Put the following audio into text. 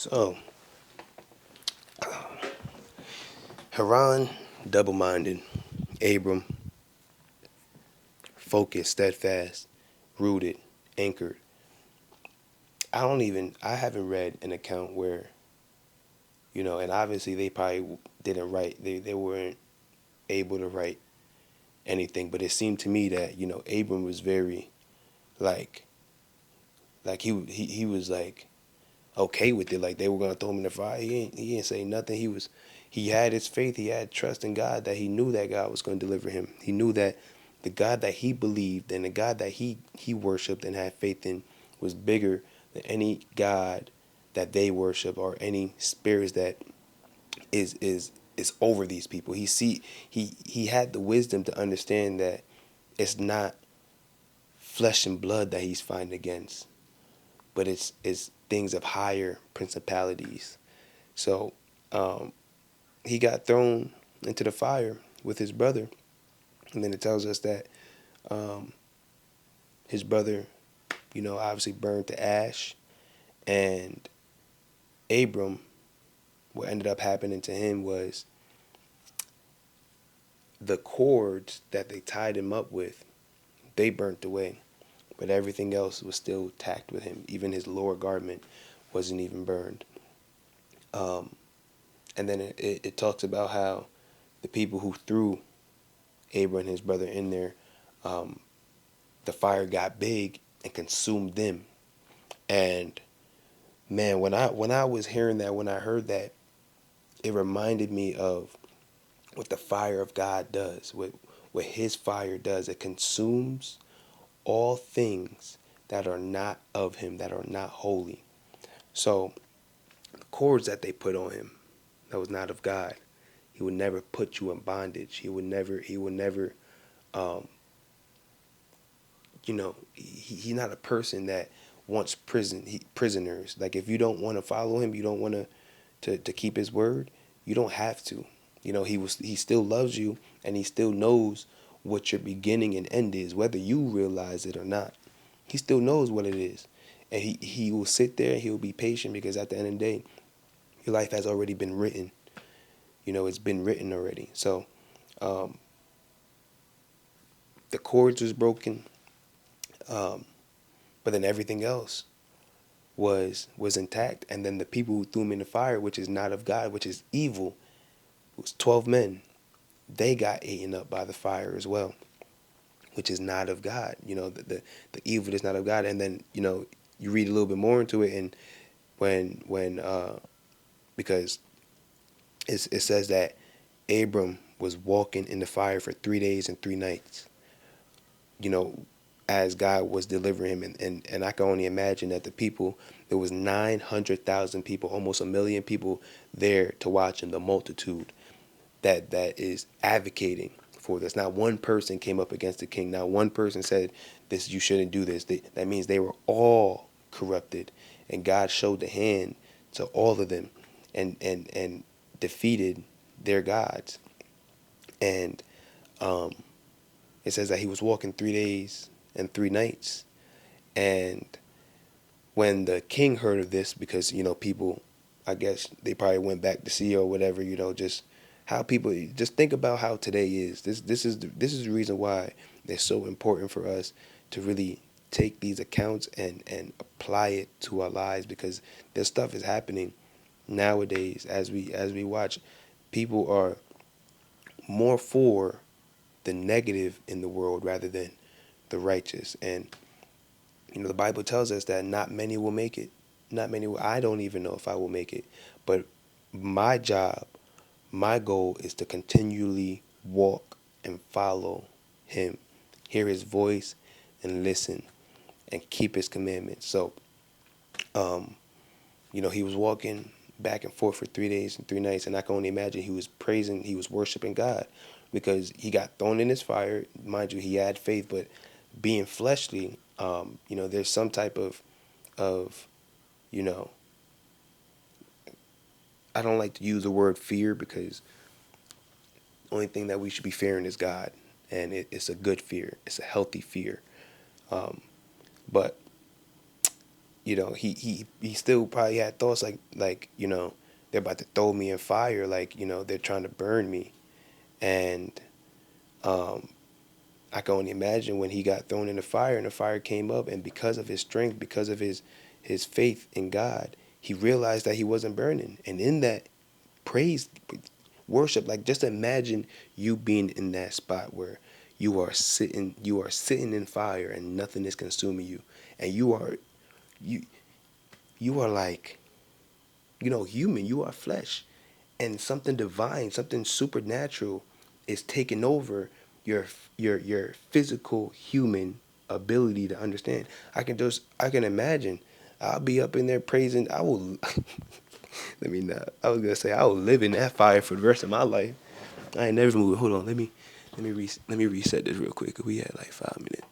So, Haran, double-minded. Abram, focused, steadfast, rooted, anchored. I haven't read an account where, and obviously they probably didn't write, they weren't able to write anything, but it seemed to me that, Abram was very, like, he was like, okay with it. Like they were gonna throw him in the fire. He ain't say nothing. He had his faith. He had trust in God that he knew that God was gonna deliver him. He knew that the God that he believed and the God that he worshipped and had faith in was bigger than any God that they worship or any spirits that is over these people. He had the wisdom to understand that it's not flesh and blood that he's fighting against, but it's things of higher principalities. So he got thrown into the fire with his brother, and then it tells us that um, his brother, obviously burned to ash, and Abram, what ended up happening to him was the cords that they tied him up with, they burnt away, but everything else was still tacked with him. Even his lower garment wasn't even burned. Um, and then it talks about how the people who threw Abram and his brother in there, um, the fire got big and consumed them. And man, when I was hearing that, when I heard that, it reminded me of what the fire of God does, what His fire does. It consumes all things that are not of Him, that are not holy. So the cords that they put on him, that was not of God. He would never put you in bondage. He would never um, he's not a person that wants prisoners. Like if you don't want to follow him, you don't want to keep his word, you don't have to. He still loves you, and he still knows what your beginning and end is, whether you realize it or not. He still knows what it is. And he will sit there and he'll be patient, because at the end of the day, your life has already been written. It's been written already. So um, the cords was broken, um, but then everything else was intact. And then the people who threw him in the fire, which is not of God, which is evil, it was 12 men. They got eaten up by the fire as well, which is not of God. The evil is not of God. And then you read a little bit more into it, and when because it says that Abram was walking in the fire for 3 days and 3 nights. You know, as God was delivering him, and I can only imagine that the people, there was 900,000 people, almost a million people there to watch him, the multitude that is advocating for this. Not one person came up against the king. Not one person said this, you shouldn't do this. That means they were all corrupted, and God showed the hand to all of them, and defeated their gods. And um, it says that he was walking 3 days and 3 nights, and when the king heard of this, because people, I guess they probably went back to see or whatever, just how people, just think about how today is. This is the reason why it's so important for us to really take these accounts and apply it to our lives, because this stuff is happening nowadays. As we watch, people are more for the negative in the world rather than the righteous. And the Bible tells us that not many will make it. Not many will. I don't even know if I will make it. But my job, my goal is to continually walk and follow him, hear his voice and listen and keep his commandments. So, he was walking back and forth for 3 days and 3 nights, and I can only imagine he was praising, he was worshiping God, because he got thrown in his fire. Mind you, he had faith, but being fleshly, there's some type of, you know, I don't like to use the word fear, because the only thing that we should be fearing is God, and it's a good fear. It's a healthy fear. Um, but he still probably had thoughts like they're about to throw me in fire, like they're trying to burn me. And um I can only imagine when he got thrown in the fire and the fire came up, and because of his strength, because of his faith in God, he realized that he wasn't burning. And in that praise, worship, like just imagine you being in that spot where you are sitting in fire and nothing is consuming you, and you you are like human, you are flesh, and something divine, something supernatural is taking over your your physical human ability to understand. I can imagine I'll be up in there praising. I will let me not. I was gonna say I will live in that fire for the rest of my life. I ain't never moving. Hold on, let me reset this real quick. We had like 5 minutes.